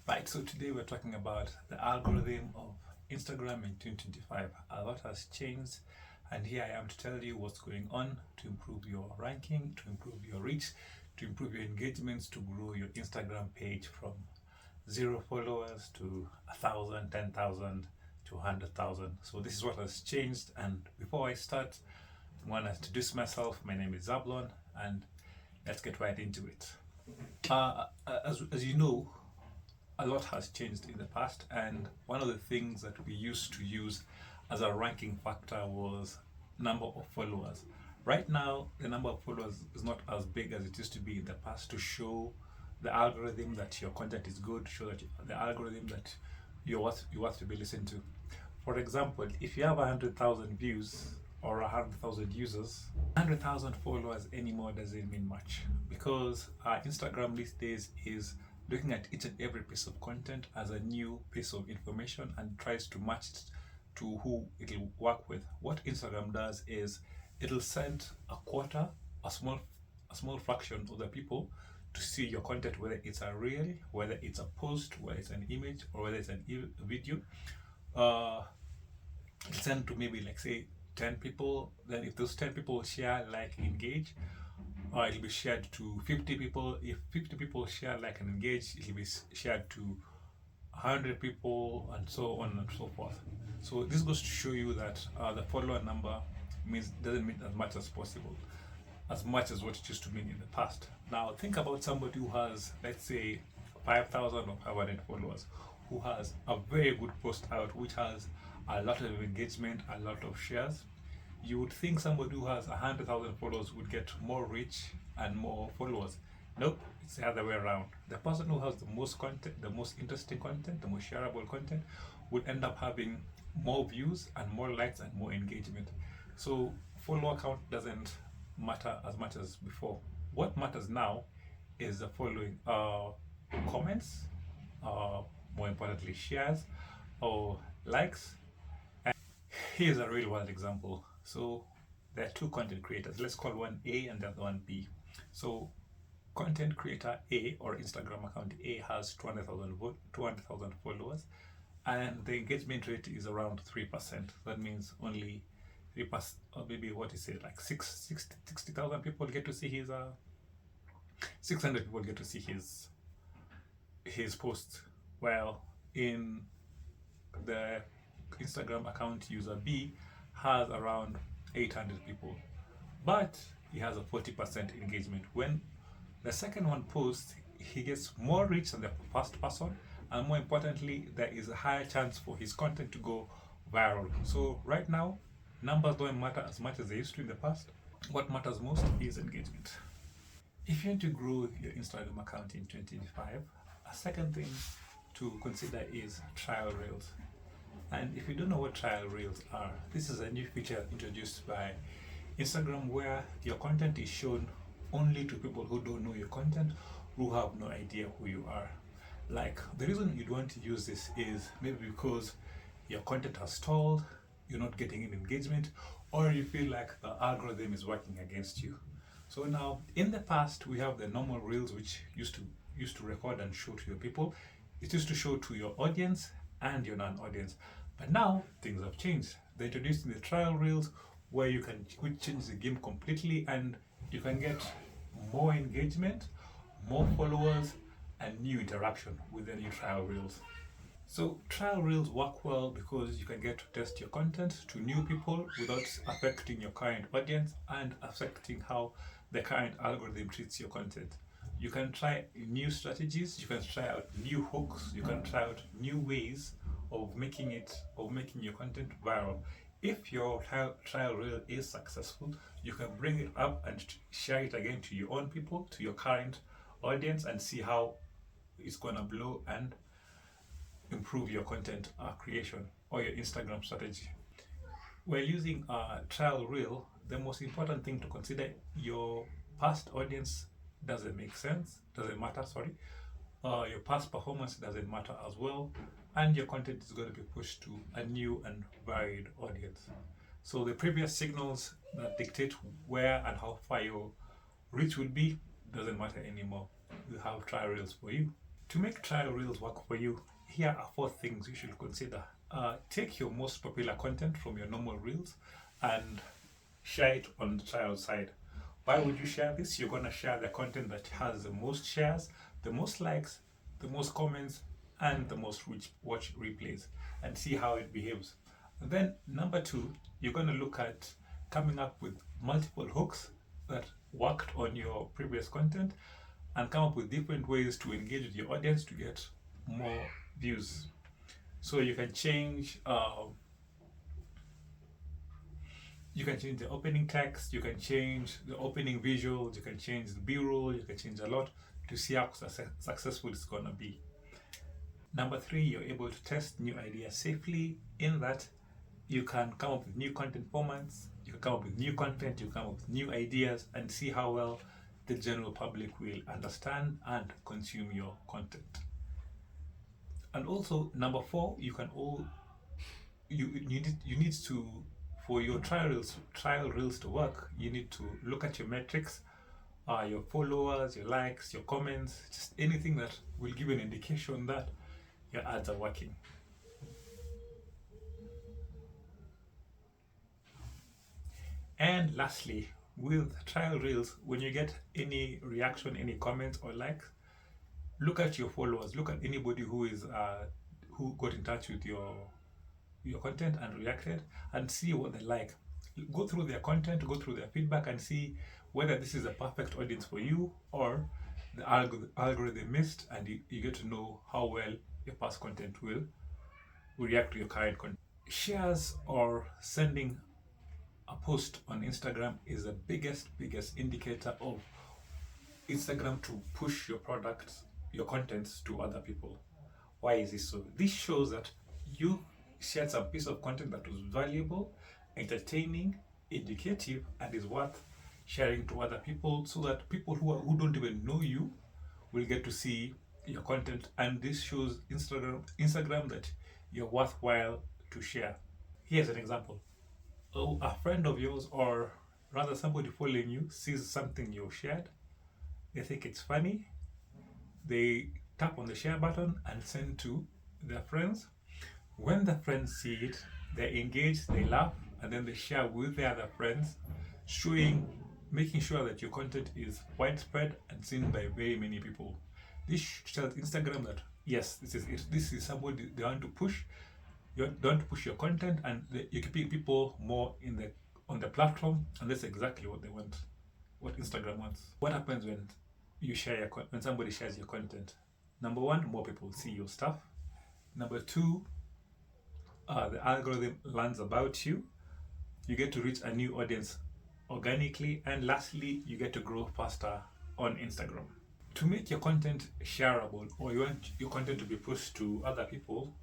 Right, so today we're talking about the algorithm of Instagram in 2025. A lot has changed, and here I am to tell you what's going on to improve your ranking, to improve your reach, to improve your engagements, to grow your Instagram page from 0 followers to 1,000, 10,000 to 100,000. So, this is what has changed. And before I start, I want to introduce myself. My name is Zablon, and let's get right into it. As you know, a lot has changed in the past, and one of the things that we used to use as a ranking factor was number of followers. Right now, the number of followers is not as big as it used to be in the past to show the algorithm that your content is good, show that the algorithm that you want to be listened to. For example, if you have 100,000 views or 100,000 users, 100,000 followers anymore doesn't mean much because Instagram these days is looking at each and every piece of content as a new piece of information and tries to match it to who it'll work with. What Instagram does is it'll send a quarter, a small fraction of the people to see your content, whether it's a reel, whether it's a post, whether it's an image, or whether it's a video. Uh, it'll send to maybe like say 10 people. Then if those 10 people share, like, engage, it'll be shared to 50 people. If 50 people share, like, and engage, it'll be shared to 100 people, and so on and so forth. So this goes to show you that the follower number doesn't mean as much as possible, as much as what it used to mean in the past. Now think about somebody who has, let's say, 5,000 or 500 followers, who has a very good post out, which has a lot of engagement, a lot of shares. You would think somebody who has 100,000 followers would get more reach and more followers. Nope, it's the other way around. The person who has the most content, the most interesting content, the most shareable content, would end up having more views and more likes and more engagement. So follower count doesn't matter as much as before. What matters now is the following: comments, more importantly, shares or likes. And here's a real world example. So there are two content creators. Let's call one A and the other one B. So content creator A, or Instagram account A, has 200,000 followers, and the engagement rate is around 3%. That means only 3%, or maybe what is it, like 60,000 people get to see his 600 people get to see his post. Well, in the Instagram account user B has around 800 people, but he has a 40% engagement. When the second one posts, he gets more reach than the first person, and more importantly, there is a higher chance for his content to go viral. So right now, numbers don't matter as much as they used to in the past. What matters most is engagement. If you want to grow your Instagram account in 2025, a second thing to consider is trial reels. And if you don't know what trial reels are, this is a new feature introduced by Instagram where your content is shown only to people who don't know your content, who have no idea who you are. Like, the reason you'd want to use this is maybe because your content has stalled, you're not getting any engagement, or you feel like the algorithm is working against you. So now, in the past, we have the normal reels which used to record and show to your people. It used to show to your audience and your non-audience. But now things have changed. They're introducing the trial reels where you can change the game completely, and you can get more engagement, more followers, and new interaction with the new trial reels. So trial reels work well because you can get to test your content to new people without affecting your current audience and affecting how the current algorithm treats your content. You can try new strategies, you can try out new hooks, you can try out new ways of making your content viral. If your trial reel is successful, you can bring it up and share it again to your own people, to your current audience, and see how it's gonna blow and improve your content creation or your Instagram strategy. While using a trial reel, the most important thing to consider: your past audience doesn't make sense, doesn't matter, sorry. Your past performance doesn't matter as well, and your content is going to be pushed to a new and varied audience. So the previous signals that dictate where and how far your reach will be doesn't matter anymore. We have trial reels for you. To make trial reels work for you, here are 4 things you should consider. Take your most popular content from your normal reels and share it on the trial side. Why would you share this? You're going to share the content that has the most shares, the most likes, the most comments, and the most watch replays, and see how it behaves. And then, number 2, you're going to look at coming up with multiple hooks that worked on your previous content and come up with different ways to engage with your audience to get more views. So you can change the opening text, you can change the opening visuals, you can change the b-roll, you can change a lot to see how successful it's gonna be. Number 3, you're able to test new ideas safely, in that you can come up with new content formats, you can come up with new content, you can come up with new ideas and see how well the general public will understand and consume your content. And also, number 4, you need to, for your trial reels to work, you need to look at your metrics, your followers, your likes, your comments, just anything that will give you an indication that your ads are working. And lastly, with trial reels, when you get any reaction, any comments or likes, look at your followers, look at anybody who got in touch with your content and reacted, and see what they like. Go through their content, go through their feedback, and see whether this is a perfect audience for you or the algorithm missed, and you get to know how well your past content will react to your current content. Shares or sending a post on Instagram is the biggest indicator of Instagram to push your products, your contents to other people. Why is this so? This shows that you shared some piece of content that was valuable, entertaining, educative, and is worth sharing to other people, so that people who don't even know you will get to see your content, and this shows Instagram that you're worthwhile to share. Here's an example. A friend of yours, or rather somebody following you, sees something you shared, they think it's funny, they tap on the share button and send to their friends. When the friends see it, they engage, they laugh, and then they share with their other friends, making sure that your content is widespread and seen by very many people. This tells Instagram that yes, this is somebody they want to push. You don't push your content, and you're keeping people more on the platform, and that's exactly what they want, what Instagram wants. What happens when when somebody shares your content? Number 1, more people see your stuff. Number 2, the algorithm learns about you. You get to reach a new audience organically, and lastly, you get to grow faster on Instagram. To make your content shareable, or you want your content to be pushed to other people,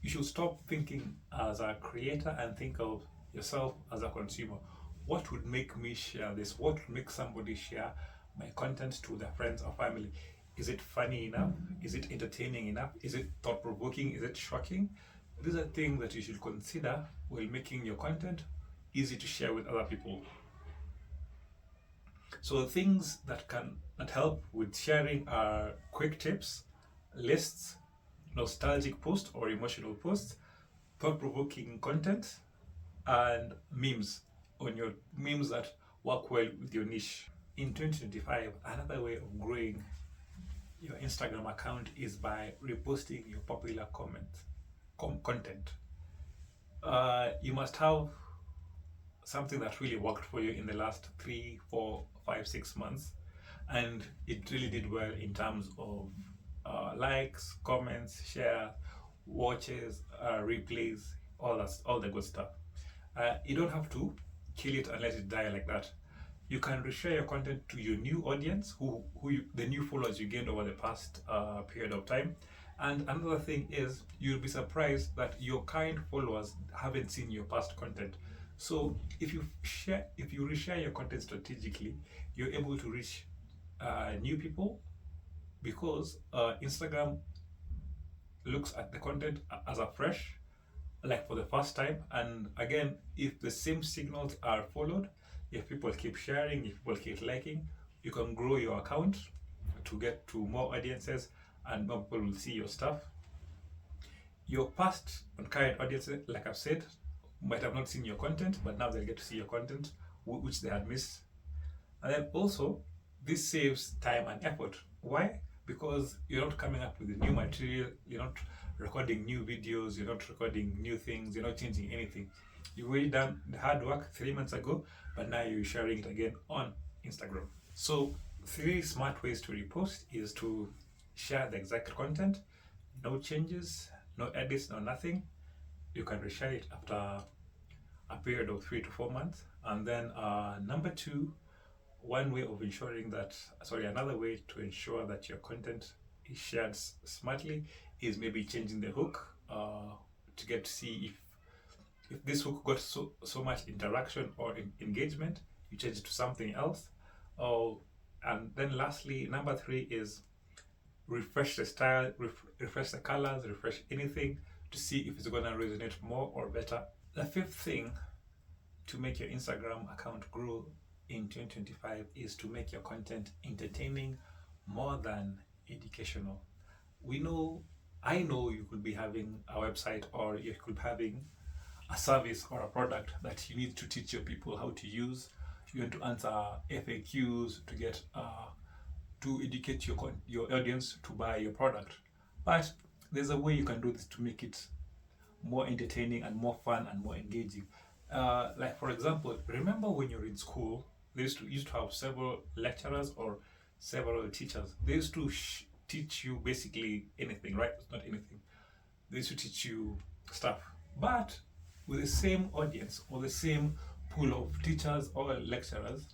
you should stop thinking as a creator and think of yourself as a consumer. What would make me share this? What would make somebody share my content to their friends or family? Is it funny enough? Is it entertaining enough? Is it thought-provoking? Is it shocking? These are things that you should consider while making your content easy to share with other people. So things that help with sharing are quick tips, lists, nostalgic posts or emotional posts, thought-provoking content, and memes that work well with your niche. In 2025, another way of growing your Instagram account is by reposting your popular content. You must have something that really worked for you in the last 3, 4, 5, 6 months, and it really did well in terms of likes, comments, share, watches, replays, all the good stuff. You don't have to kill it and let it die like that. You can reshare your content to your new audience, the new followers you gained over the past period of time. And another thing is, you'll be surprised that your current followers haven't seen your past content. So if you reshare your content strategically, you're able to reach new people, because Instagram looks at the content as a fresh, like for the first time. And again, if the same signals are followed, if people keep sharing, if people keep liking, you can grow your account to get to more audiences and more people will see your stuff. Your past and current audiences, like I've said, might have not seen your content, but now they'll get to see your content, which they had missed. And then also, this saves time and effort. Why? Because you're not coming up with new material, you're not recording new videos, you're not recording new things, you're not changing anything. You've already done the hard work 3 months ago, but now you're sharing it again on Instagram. So, 3 smart ways to repost is to share the exact content, no changes, no edits, no nothing. You can reshare it after a period of 3 to 4 months. And then number two, another way to ensure that your content is shared smartly is maybe changing the hook to get to see if this hook got so much interaction or engagement, you change it to something else. And then lastly, number three is refresh the style, refresh the colors, refresh anything to see if it's going to resonate more or better. The fifth thing to make your Instagram account grow in 2025 is to make your content entertaining more than educational. I know you could be having a website, or you could be having a service or a product that you need to teach your people how to use. You want to answer FAQs to get to educate your audience to buy your product. But there's a way you can do this to make it more entertaining and more fun and more engaging. Like for example, remember when you're in school, they used to have several lecturers or several teachers. They used to teach you basically anything, right? It's not anything. They used to teach you stuff, but with the same audience or the same pool of teachers or lecturers.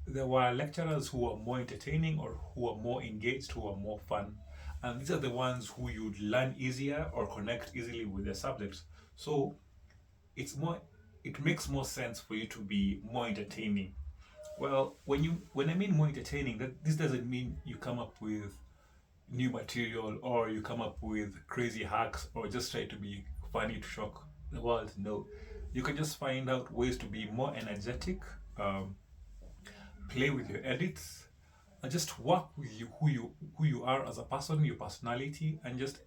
There were lecturers who were more entertaining or who were more engaged, who were more fun. And these are the ones who you'd learn easier or connect easily with their subjects. So it makes more sense for you to be more entertaining. Well, when I mean more entertaining, this doesn't mean you come up with new material or you come up with crazy hacks or just try to be funny to shock the world. No, you can just find out ways to be more energetic, play with your edits, and just work with who you are as a person, your personality, and just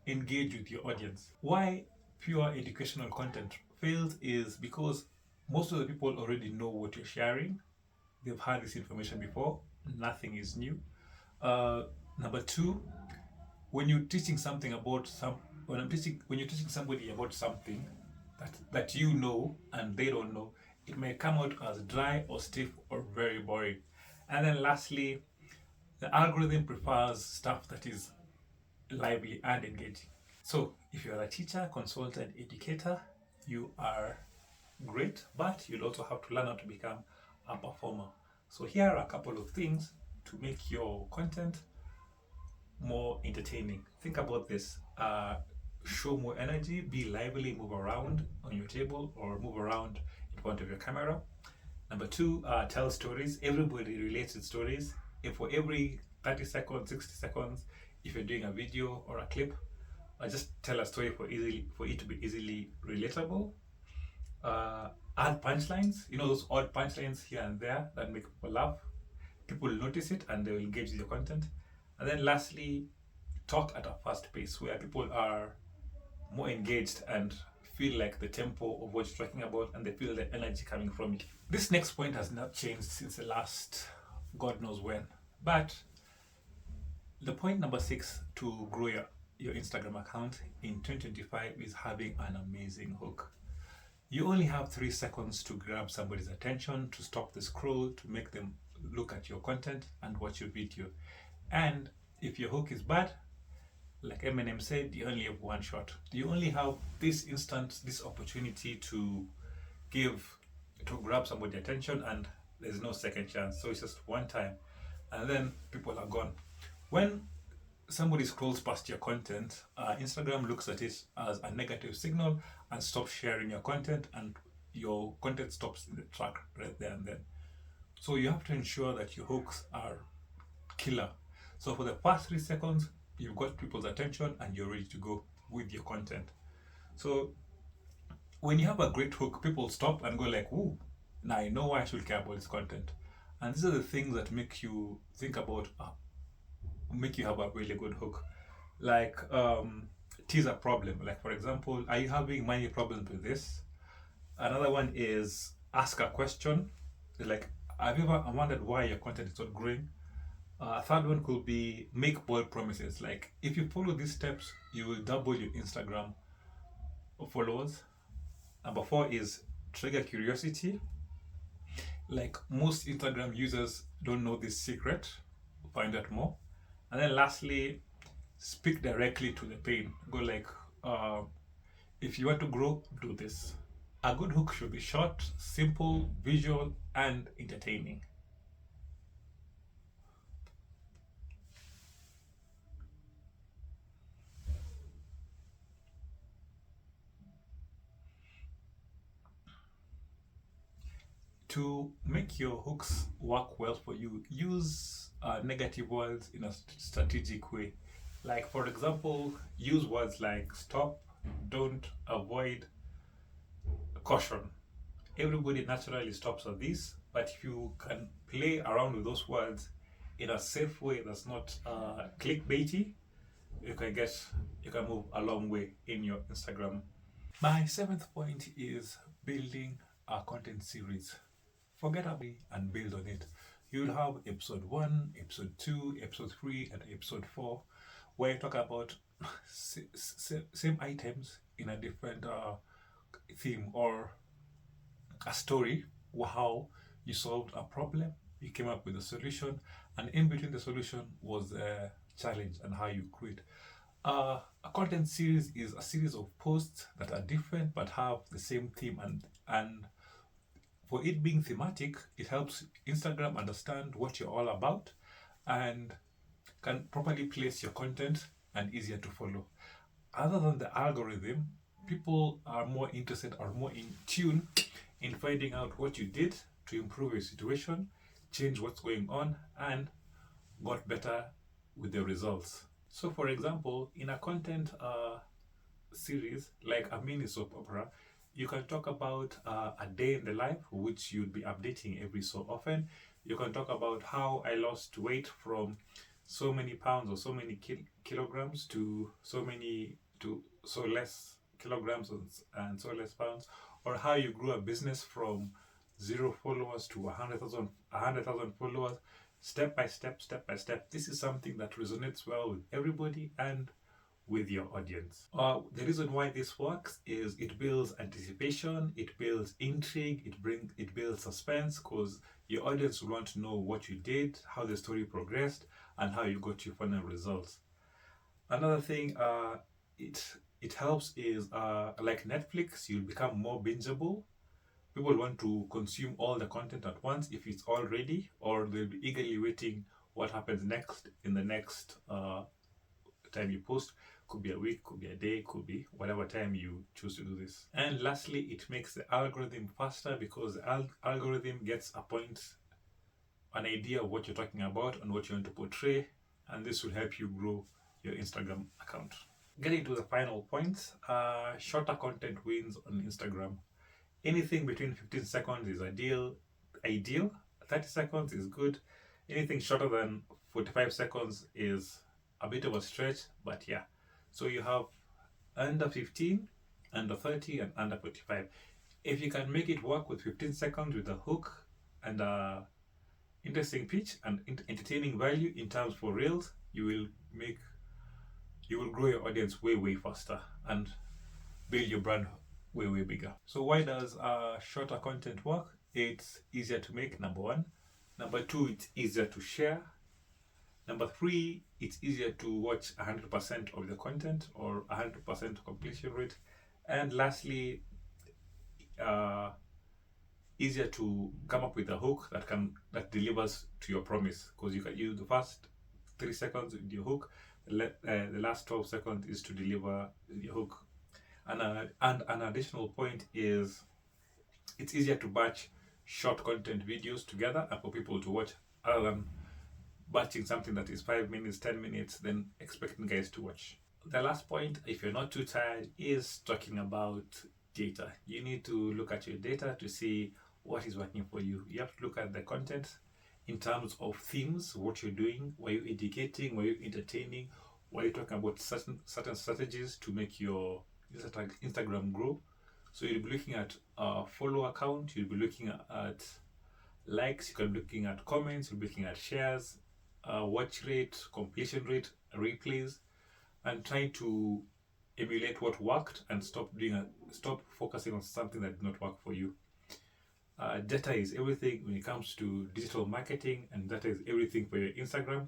engage with your audience. Why pure educational content fails is because most of the people already know what you're sharing. They've had this information before. Nothing is new. Number two, when you're teaching somebody about something that you know and they don't know, it may come out as dry or stiff or very boring. And then lastly, the algorithm prefers stuff that is lively and engaging. So if you're a teacher, consultant, educator, you are great, but you'll also have to learn how to become a performer. So here are a couple of things to make your content more entertaining. Think about this. Show more energy, be lively, move around on your table or move around in front of your camera. Number two, tell stories. Everybody relates with stories. If for every 30 seconds, 60 seconds, if you're doing a video or a clip, just tell a story for it to be easily relatable. Add punchlines, those odd punchlines here and there that make people laugh. People will notice it and they will engage with your content. And then lastly, talk at a fast pace where people are more engaged and feel like the tempo of what you're talking about and they feel the energy coming from it. This next point has not changed since the last God knows when. But the point number 6 to grow your Instagram account in 2025 is having an amazing hook. You only have 3 seconds to grab somebody's attention, to stop the scroll, to make them look at your content and watch your video. And if your hook is bad, like Eminem said, you only have one shot. You only have this opportunity to grab somebody's attention, and there's no second chance. So it's just one time, and then people are gone. When somebody scrolls past your content, Instagram looks at it as a negative signal and stops sharing your content, and your content stops in the track right there and then. So you have to ensure that your hooks are killer. So for the first 3 seconds, you've got people's attention and you're ready to go with your content. So when you have a great hook, people stop and go like, ooh, now I know why I should care about this content. And these are the things that make you think about make you have a really good hook. Like tease a problem. Like for example, are you having money problems with this? Another one is ask a question. Like, have you ever wondered why your content is not growing? A third one could be make bold promises. Like, if you follow these steps, you will double your Instagram followers. Number four is trigger curiosity. Like, most Instagram users don't know this secret. Find out more. And then lastly, speak directly to the pain. Go like, uh, if you want to grow, do this. A good hook should be short, simple, visual, and entertaining. To make your hooks work well for you, use negative words in a strategic way. Like, for example, use words like stop, don't, avoid, caution. Everybody naturally stops at this, but if you can play around with those words in a safe way that's not clickbaity, you can move a long way in your Instagram. My seventh point is building a content series. Forget about it and build on it. You'll have episode 1, episode 2, episode 3, and episode 4, where you talk about same items in a different theme or a story, how you solved a problem, you came up with a solution, and in between the solution was a challenge and how you create. A content series is a series of posts that are different but have the same theme, and for it being thematic, it helps Instagram understand what you're all about and can properly place your content and easier to follow. Other than the algorithm, people are more interested or more in tune in finding out what you did to improve your situation, change what's going on, and got better with the results. So, for example, in a content series like a mini soap opera, you can talk about a day in the life, which you'd be updating every so often. You can talk about how I lost weight from so many pounds or so many kilograms to so less kilograms and so less pounds, or how you grew a business from 0 followers to 100,000 followers, step by step, step by step. This is something that resonates well with everybody and with your audience. The reason why this works is it builds anticipation, it builds intrigue, it builds suspense, because your audience will want to know what you did, how the story progressed, and how you got your final results. Another thing it helps is like Netflix, you'll become more bingeable. People want to consume all the content at once if it's all ready, or they'll be eagerly waiting what happens next in the next time you post. Could be a week, could be a day, could be whatever time you choose to do this. And lastly, it makes the algorithm faster, because the algorithm gets an idea of what you're talking about and what you want to portray, and this will help you grow your Instagram account. Getting to the final points, shorter content wins on Instagram. Anything between 15 seconds is ideal. 30 seconds is good. Anything shorter than 45 seconds is a bit of a stretch, but yeah. So you have under 15, under 30, and under 45. If you can make it work with 15 seconds with a hook and a interesting pitch and entertaining value in terms for reels, you will grow your audience way faster and build your brand way bigger. So why does shorter content work? It's easier to make, number one. Number two, it's easier to share. Number three, it's easier to watch 100% of the content or 100% completion rate. And lastly, easier to come up with a hook that delivers to your promise, because you can use the first 3 seconds with your hook. The last 12 seconds is to deliver your hook. And an additional point is it's easier to batch short content videos together and for people to watch, other than batching something that is 5 minutes, 10 minutes, then expecting guys to watch. The last point, if you're not too tired, is talking about data. You need to look at your data to see what is working for you. You have to look at the content in terms of themes, what you're doing, were you educating, were you entertaining, were you talking about certain strategies to make your Instagram grow. So you'll be looking at follow count, you'll be looking at likes, you can be looking at comments, you'll be looking at shares, watch rate, completion rate, replays, and trying to emulate what worked and stop focusing on something that did not work for you. Data is everything when it comes to digital marketing, and data is everything for your Instagram.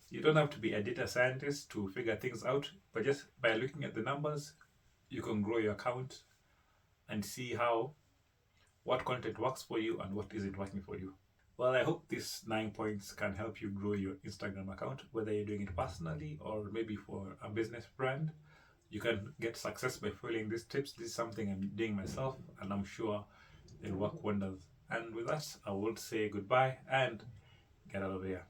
You don't have to be a data scientist to figure things out, but just by looking at the numbers, you can grow your account and see what content works for you and what isn't working for you. Well, I hope these 9 points can help you grow your Instagram account, whether you're doing it personally or maybe for a business brand. You can get success by following these tips. This is something I'm doing myself, and I'm sure they'll work wonders. And with that, I will say goodbye and get out of here.